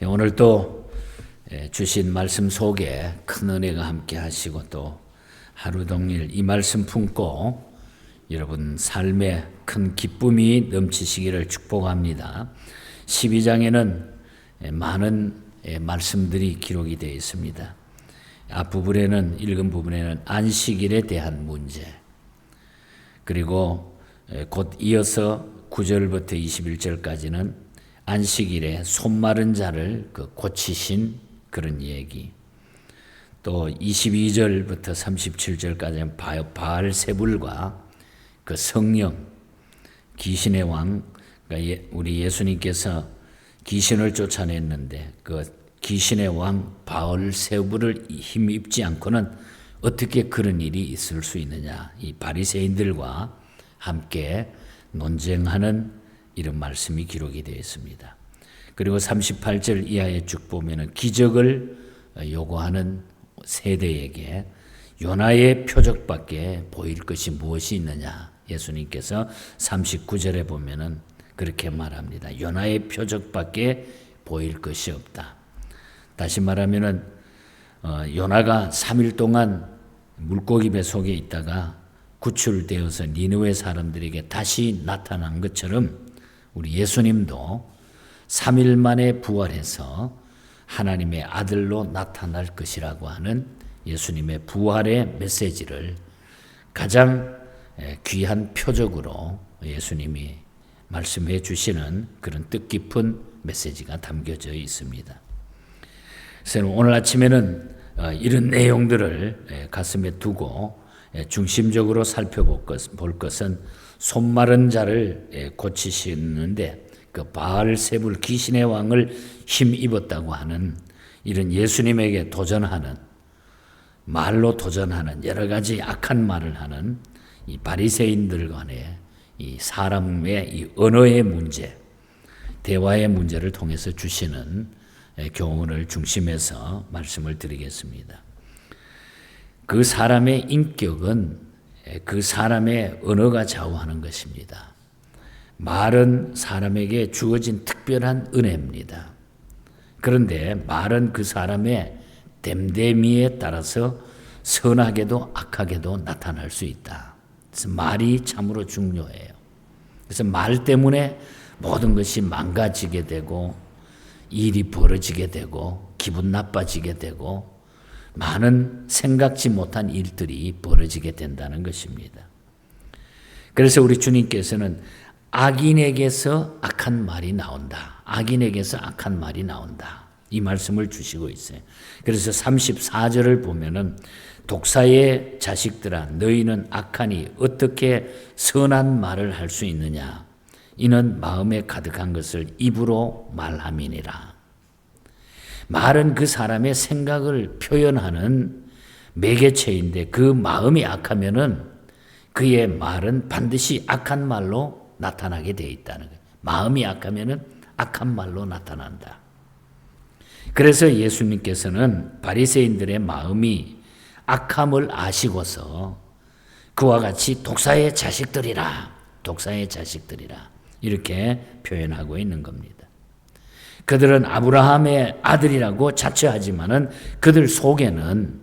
오늘 또 주신 말씀 속에 큰 은혜가 함께 하시고 또 하루 종일 이 말씀 품고 여러분 삶에 큰 기쁨이 넘치시기를 축복합니다. 12장에는 많은 말씀들이 기록이 되어 있습니다. 앞부분에는 읽은 부분에는 안식일에 대한 문제, 그리고 곧 이어서 9절부터 21절까지는 안식일에 손 마른 자를 고치신 그런 얘기, 또 22절부터 37절까지는 바알세불과 그 성령, 귀신의 왕, 그러니까 우리 예수님께서 귀신을 쫓아냈는데 그 귀신의 왕 바알세불을 힘입지 않고는 어떻게 그런 일이 있을 수 있느냐, 이 바리새인들과 함께 논쟁하는 이런 말씀이 기록이 되어 있습니다. 그리고 38절 이하에 쭉 보면은 기적을 요구하는 세대에게 요나의 표적밖에 보일 것이 무엇이 있느냐, 예수님께서 39절에 보면은 그렇게 말합니다. 요나의 표적밖에 보일 것이 없다. 다시 말하면은 요나가 3일 동안 물고기 배 속에 있다가 구출되어서 니느웨 사람들에게 다시 나타난 것처럼 우리 예수님도 3일 만에 부활해서 하나님의 아들로 나타날 것이라고 하는 예수님의 부활의 메시지를 가장 귀한 표적으로 예수님이 말씀해 주시는 그런 뜻깊은 메시지가 담겨져 있습니다. 그래서 오늘 아침에는 이런 내용들을 가슴에 두고 중심적으로 살펴볼 것은 손 마른 자를 고치시는데 그 바알세불 귀신의 왕을 힘입었다고 하는 이런 예수님에게 도전하는, 말로 도전하는, 여러 가지 악한 말을 하는 이 바리새인들 간의 이 사람의 이 언어의 문제, 대화의 문제를 통해서 주시는 교훈을 중심해서 말씀을 드리겠습니다. 그 사람의 인격은 그 사람의 언어가 좌우하는 것입니다. 말은 사람에게 주어진 특별한 은혜입니다. 그런데 말은 그 사람의 됨됨이에 따라서 선하게도 악하게도 나타날 수 있다. 그래서 말이 참으로 중요해요. 그래서 말 때문에 모든 것이 망가지게 되고 일이 벌어지게 되고 기분 나빠지게 되고 많은 생각지 못한 일들이 벌어지게 된다는 것입니다. 그래서 우리 주님께서는 악인에게서 악한 말이 나온다. 악인에게서 악한 말이 나온다. 이 말씀을 주시고 있어요. 그래서 34절을 보면은 독사의 자식들아 너희는 악하니 어떻게 선한 말을 할 수 있느냐. 이는 마음에 가득한 것을 입으로 말함이니라. 말은 그 사람의 생각을 표현하는 매개체인데 그 마음이 악하면은 그의 말은 반드시 악한 말로 나타나게 되어 있다는 거예요. 마음이 악하면은 악한 말로 나타난다. 그래서 예수님께서는 바리새인들의 마음이 악함을 아시고서 그와 같이 독사의 자식들이라, 독사의 자식들이라 이렇게 표현하고 있는 겁니다. 그들은 아브라함의 아들이라고 자처하지만은 그들 속에는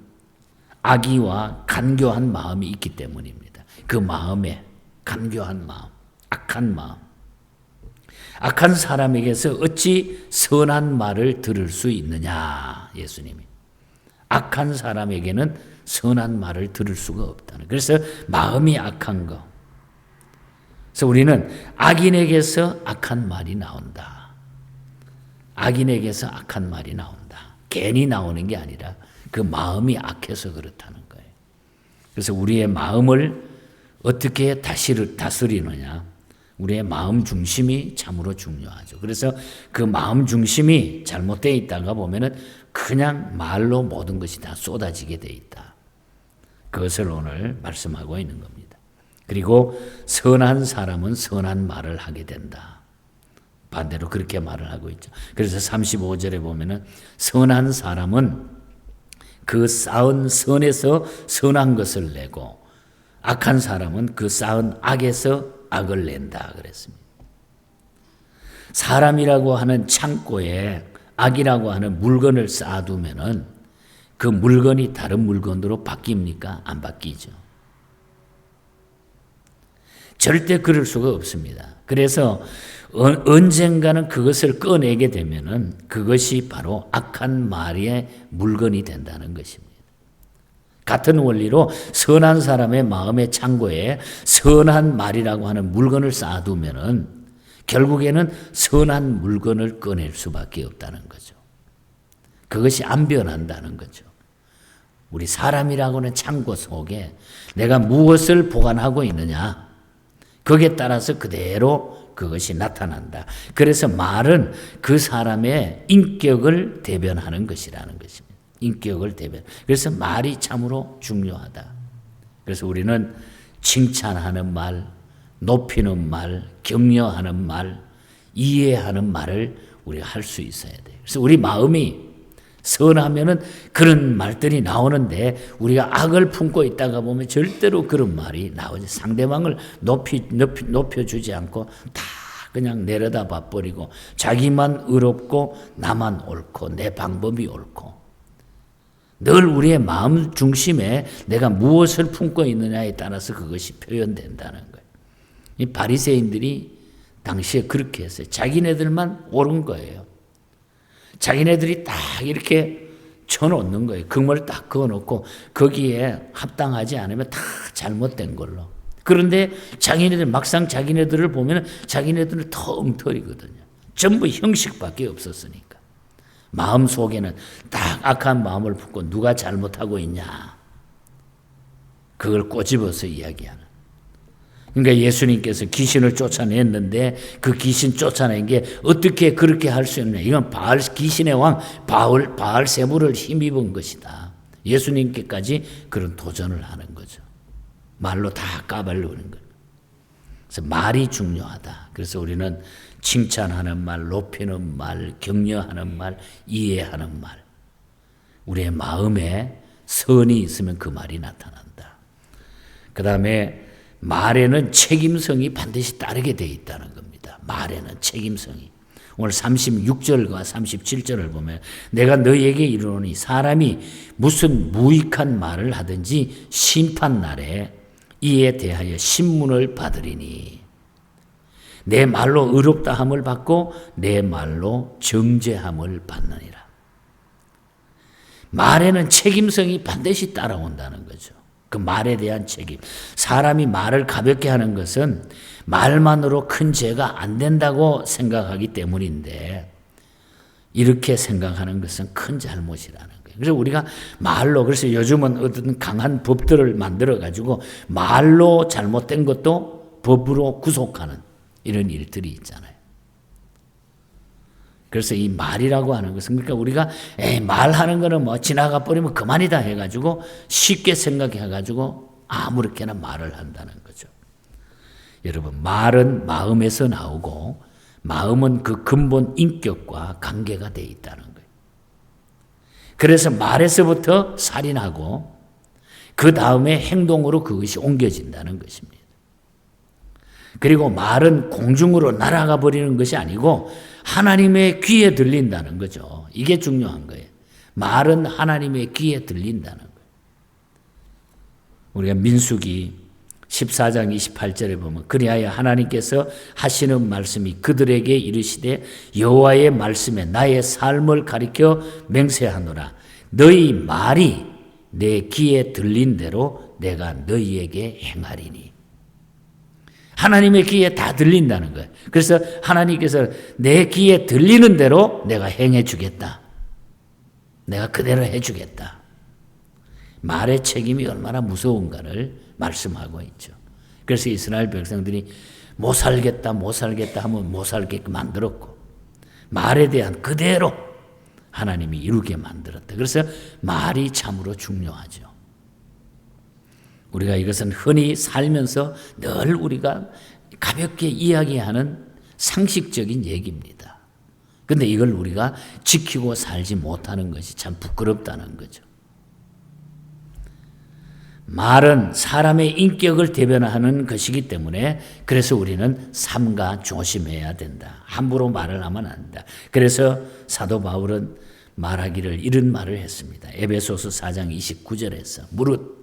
악의와 간교한 마음이 있기 때문입니다. 그 마음에 간교한 마음, 악한 마음. 악한 사람에게서 어찌 선한 말을 들을 수 있느냐, 예수님이. 악한 사람에게는 선한 말을 들을 수가 없다는. 그래서 마음이 악한 거. 그래서 우리는 악인에게서 악한 말이 나온다. 악인에게서 악한 말이 나온다. 괜히 나오는 게 아니라 그 마음이 악해서 그렇다는 거예요. 그래서 우리의 마음을 어떻게 다스리느냐. 우리의 마음 중심이 참으로 중요하죠. 그래서 그 마음 중심이 잘못되어 있다가 보면은 그냥 말로 모든 것이 다 쏟아지게 돼 있다. 그것을 오늘 말씀하고 있는 겁니다. 그리고 선한 사람은 선한 말을 하게 된다. 반대로 그렇게 말을 하고 있죠. 그래서 35절에 보면은 선한 사람은 그 쌓은 선에서 선한 것을 내고 악한 사람은 그 쌓은 악에서 악을 낸다 그랬습니다. 사람이라고 하는 창고에 악이라고 하는 물건을 쌓아두면은 그 물건이 다른 물건으로 바뀝니까? 안 바뀌죠. 절대 그럴 수가 없습니다. 그래서 언젠가는 그것을 꺼내게 되면은 그것이 바로 악한 말의 물건이 된다는 것입니다. 같은 원리로 선한 사람의 마음의 창고에 선한 말이라고 하는 물건을 쌓아두면은 결국에는 선한 물건을 꺼낼 수밖에 없다는 거죠. 그것이 안 변한다는 거죠. 우리 사람이라고는 창고 속에 내가 무엇을 보관하고 있느냐, 거기에 따라서 그대로 그것이 나타난다. 그래서 말은 그 사람의 인격을 대변하는 것이라는 것입니다. 인격을 대변. 그래서 말이 참으로 중요하다. 그래서 우리는 칭찬하는 말, 높이는 말, 격려하는 말, 이해하는 말을 우리가 할 수 있어야 돼요. 그래서 우리 마음이 선하면은 그런 말들이 나오는데 우리가 악을 품고 있다가 보면 절대로 그런 말이 나오지. 상대방을 높여주지 않고 다 그냥 내려다 봐버리고 자기만 의롭고 나만 옳고 내 방법이 옳고 늘 우리의 마음 중심에 내가 무엇을 품고 있느냐에 따라서 그것이 표현된다는 거예요. 이 바리새인들이 당시에 그렇게 했어요. 자기네들만 옳은 거예요. 자기네들이 딱 이렇게 쳐놓는 거예요. 금을 딱 그어놓고 거기에 합당하지 않으면 다 잘못된 걸로. 그런데 막상 자기네들을 보면 자기네들은 더 엉터리거든요. 전부 형식밖에 없었으니까. 마음 속에는 딱 악한 마음을 품고 누가 잘못하고 있냐. 그걸 꼬집어서 이야기하는. 그러니까 예수님께서 귀신을 쫓아냈는데 그 귀신 쫓아낸 게 어떻게 그렇게 할 수 있느냐. 이건 귀신의 왕 바알세불을 힘입은 것이다. 예수님께까지 그런 도전을 하는 거죠. 말로 다 까발려오는 거예요. 그래서 말이 중요하다. 그래서 우리는 칭찬하는 말, 높이는 말, 격려하는 말, 이해하는 말. 우리의 마음에 선이 있으면 그 말이 나타난다. 그 다음에 말에는 책임성이 반드시 따르게 되어 있다는 겁니다. 말에는 책임성이. 오늘 36절과 37절을 보면 내가 너희에게 이르노니 사람이 무슨 무익한 말을 하든지 심판날에 이에 대하여 신문을 받으리니 내 말로 의롭다함을 받고 내 말로 정죄함을 받느니라. 말에는 책임성이 반드시 따라온다는 거죠. 그 말에 대한 책임. 사람이 말을 가볍게 하는 것은 말만으로 큰 죄가 안 된다고 생각하기 때문인데 이렇게 생각하는 것은 큰 잘못이라는 거예요. 그래서 우리가 말로, 그래서 요즘은 어떤 강한 법들을 만들어 가지고 말로 잘못된 것도 법으로 구속하는 이런 일들이 있잖아요. 그래서 이 말이라고 하는 것은 그러니까 우리가 말하는 거는 뭐 지나가 버리면 그만이다 해가지고 쉽게 생각해가지고 아무렇게나 말을 한다는 거죠. 여러분, 말은 마음에서 나오고 마음은 그 근본 인격과 관계가 되어 있다는 거예요. 그래서 말에서부터 살인하고 그 다음에 행동으로 그것이 옮겨진다는 것입니다. 그리고 말은 공중으로 날아가 버리는 것이 아니고 하나님의 귀에 들린다는 거죠. 이게 중요한 거예요. 말은 하나님의 귀에 들린다는 거예요. 우리가 민수기 14장 28절에 보면 그리하여 하나님께서 하시는 말씀이 그들에게 이르시되 여호와의 말씀에 나의 삶을 가리켜 맹세하노라. 너희 말이 내 귀에 들린 대로 내가 너희에게 행하리니. 하나님의 귀에 다 들린다는 거예요. 그래서 하나님께서 내 귀에 들리는 대로 내가 행해 주겠다. 내가 그대로 해 주겠다. 말의 책임이 얼마나 무서운가를 말씀하고 있죠. 그래서 이스라엘 백성들이 못 살겠다 하면 못 살게끔 만들었고 말에 대한 그대로 하나님이 이루게 만들었다. 그래서 말이 참으로 중요하죠. 우리가 이것은 흔히 살면서 늘 우리가 가볍게 이야기하는 상식적인 얘기입니다. 그런데 이걸 우리가 지키고 살지 못하는 것이 참 부끄럽다는 거죠. 말은 사람의 인격을 대변하는 것이기 때문에 그래서 우리는 삼가 조심해야 된다. 함부로 말을 하면 안 된다. 그래서 사도 바울은 말하기를 이런 말을 했습니다. 에베소서 4장 29절에서 무릇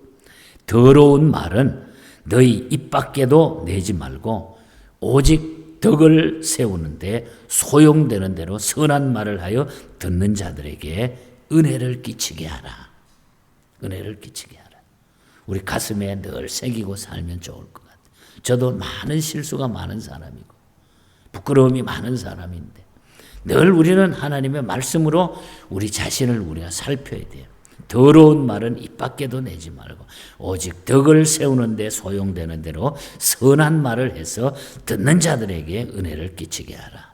더러운 말은 너희 입 밖에도 내지 말고 오직 덕을 세우는데 소용되는 대로 선한 말을 하여 듣는 자들에게 은혜를 끼치게 하라. 은혜를 끼치게 하라. 우리 가슴에 늘 새기고 살면 좋을 것 같아요. 저도 많은 실수가 많은 사람이고 부끄러움이 많은 사람인데 늘 우리는 하나님의 말씀으로 우리 자신을 우리가 살펴야 돼요. 더러운 말은 입 밖에도 내지 말고 오직 덕을 세우는 데 소용되는 대로 선한 말을 해서 듣는 자들에게 은혜를 끼치게 하라.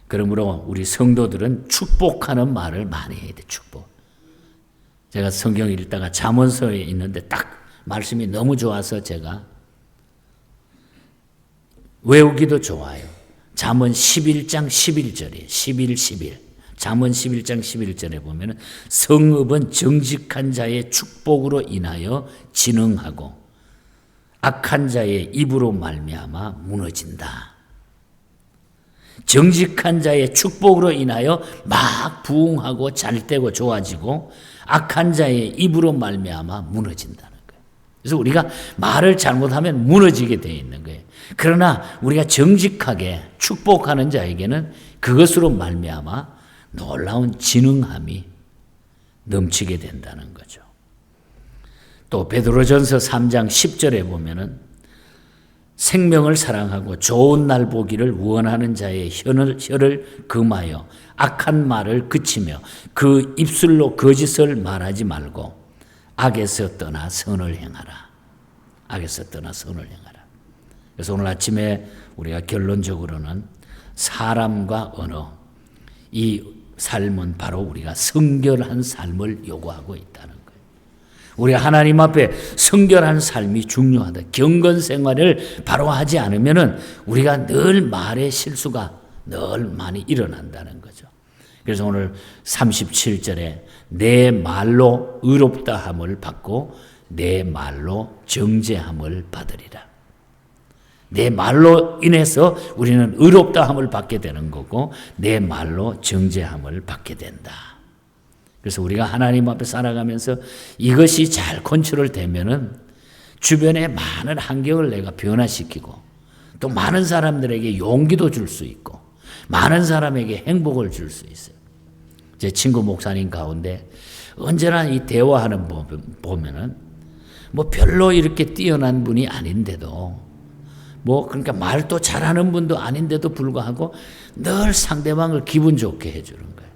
그러므로 우리 성도들은 축복하는 말을 많이 해야 돼. 축복. 제가 성경 읽다가 잠언서에 있는데 딱 말씀이 너무 좋아서 제가 외우기도 좋아요. 잠언 11장 11절이에요. 11. 잠언 11장 11절에 보면 성읍은 정직한 자의 축복으로 인하여 진흥하고 악한 자의 입으로 말미암아 무너진다. 정직한 자의 축복으로 인하여 막 부흥하고 잘되고 좋아지고 악한 자의 입으로 말미암아 무너진다는 거예요. 그래서 우리가 말을 잘못하면 무너지게 되어 있는 거예요. 그러나 우리가 정직하게 축복하는 자에게는 그것으로 말미암아 놀라운 진흥함이 넘치게 된다는 거죠. 또 베드로전서 3장 10절에 보면은 생명을 사랑하고 좋은 날 보기를 원하는 자의 혀를 금하여 악한 말을 그치며 그 입술로 거짓을 말하지 말고 악에서 떠나 선을 행하라. 악에서 떠나 선을 행하라. 그래서 오늘 아침에 우리가 결론적으로는 사람과 언어, 이 삶은 바로 우리가 성결한 삶을 요구하고 있다는 거예요. 우리 하나님 앞에 성결한 삶이 중요하다. 경건 생활을 바로 하지 않으면은 우리가 늘 말의 실수가 늘 많이 일어난다는 거죠. 그래서 오늘 37절에 내 말로 의롭다 함을 받고 내 말로 정죄함을 받으리라. 내 말로 인해서 우리는 의롭다 함을 받게 되는 거고 내 말로 정죄함을 받게 된다. 그래서 우리가 하나님 앞에 살아가면서 이것이 잘 컨트롤되면은 주변에 많은 환경을 내가 변화시키고 또 많은 사람들에게 용기도 줄 수 있고 많은 사람에게 행복을 줄 수 있어요. 제 친구 목사님 가운데 언제나 이 대화하는 보면은 뭐 별로 이렇게 뛰어난 분이 아닌데도 그러니까 말도 잘하는 분도 아닌데도 불구하고 늘 상대방을 기분 좋게 해주는 거예요.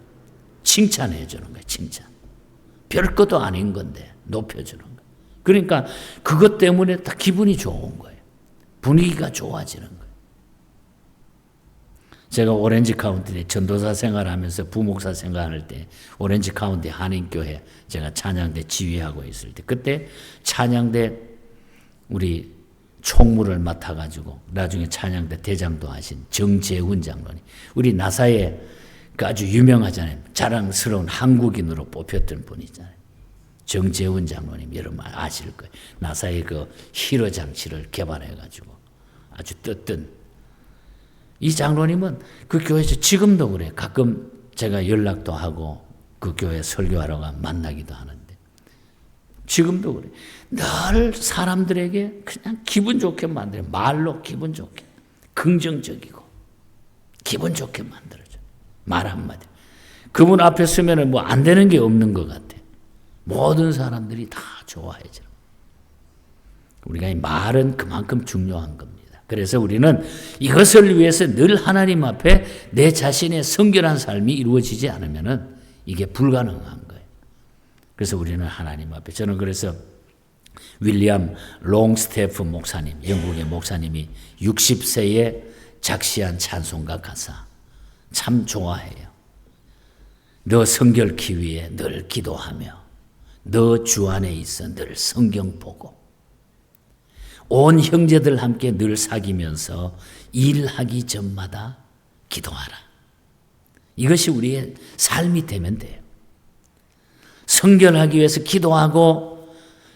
칭찬해 주는 거예요. 칭찬. 별것도 아닌 건데 높여주는 거예요. 그러니까 그것 때문에 다 기분이 좋은 거예요. 분위기가 좋아지는 거예요. 제가 오렌지 카운티에 전도사 생활하면서 부목사 생활할 때 오렌지 카운티 한인교회 제가 찬양대 지휘하고 있을 때 그때 찬양대 우리 총무를 맡아가지고 나중에 찬양대 대장도 하신 정재훈 장로님. 우리 나사에 아주 유명하잖아요. 자랑스러운 한국인으로 뽑혔던 분이잖아요. 정재훈 장로님 여러분 아실 거예요. 나사의 그 히러 장치를 개발해가지고 아주 떴던 이 장로님은 그 교회에서 지금도 그래. 가끔 제가 연락도 하고 그 교회 설교하러 가 만나기도 하는데 지금도 그래. 늘 사람들에게 그냥 기분 좋게 만들어. 말로 기분 좋게. 긍정적이고 기분 좋게 만들어줘. 말 한마디. 그분 앞에 서면은 뭐 안 되는 게 없는 것 같아. 모든 사람들이 다 좋아해져. 우리가 이 말은 그만큼 중요한 겁니다. 그래서 우리는 이것을 위해서 늘 하나님 앞에 내 자신의 성결한 삶이 이루어지지 않으면은 이게 불가능한 거예요. 그래서 우리는 하나님 앞에 저는 그래서 윌리엄 롱스테프 목사님, 영국의 목사님이 60세에 작시한 찬송가 가사 참 좋아해요. 너 성결케 위해 늘 기도하며 너 주 안에 있어 늘 성경 보고 온 형제들 함께 늘 사귀면서 일하기 전마다 기도하라. 이것이 우리의 삶이 되면 돼요. 성결하기 위해서 기도하고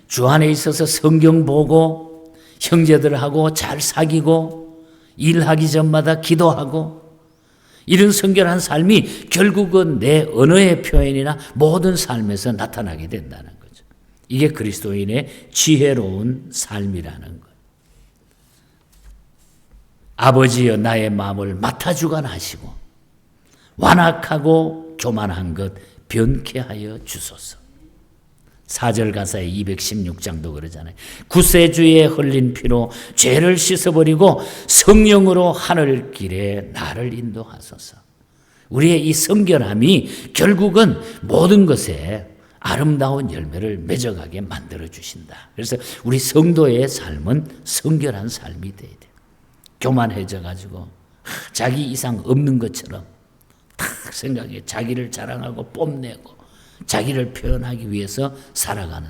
주 안에 있어서 성경 보고 형제들하고 잘 사귀고 일하기 전마다 기도하고 이런 성결한 삶이 결국은 내 언어의 표현이나 모든 삶에서 나타나게 된다는 거죠. 이게 그리스도인의 지혜로운 삶이라는 거예요. 아버지여 나의 마음을 맡아주관하시고 완악하고 교만한 것 변케 하여 주소서. 4절 가사의 216장도 그러잖아요. 구세주의 흘린 피로 죄를 씻어버리고 성령으로 하늘길에 나를 인도하소서. 우리의 이 성결함이 결국은 모든 것에 아름다운 열매를 맺어가게 만들어주신다. 그래서 우리 성도의 삶은 성결한 삶이 돼야 돼요. 교만해져가지고 자기 이상 없는 것처럼 탁 생각해 자기를 자랑하고 뽐내고 자기를 표현하기 위해서 살아가는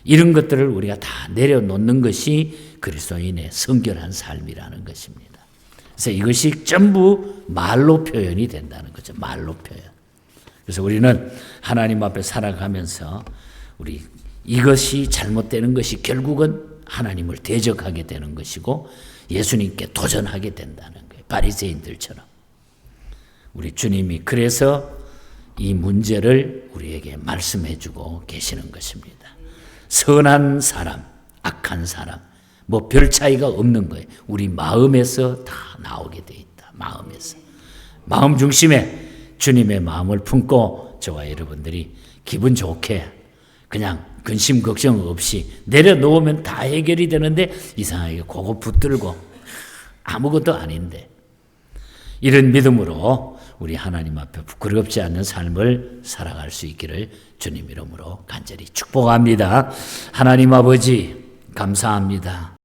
이런 것들을 우리가 다 내려놓는 것이 그리스도인의 성결한 삶이라는 것입니다. 그래서 이것이 전부 말로 표현이 된다는 거죠. 말로 표현. 그래서 우리는 하나님 앞에 살아가면서 우리 이것이 잘못되는 것이 결국은 하나님을 대적하게 되는 것이고 예수님께 도전하게 된다는 거예요. 바리새인들처럼. 우리 주님이 그래서 이 문제를 우리에게 말씀해 주고 계시는 것입니다. 선한 사람, 악한 사람, 뭐 별 차이가 없는 거예요. 우리 마음에서 다 나오게 돼 있다. 마음에서. 마음 중심에 주님의 마음을 품고 저와 여러분들이 기분 좋게 그냥 근심 걱정 없이 내려놓으면 다 해결이 되는데 이상하게 그거 붙들고 아무것도 아닌데 이런 믿음으로 우리 하나님 앞에 부끄럽지 않는 삶을 살아갈 수 있기를 주님 이름으로 간절히 축복합니다. 하나님 아버지 감사합니다.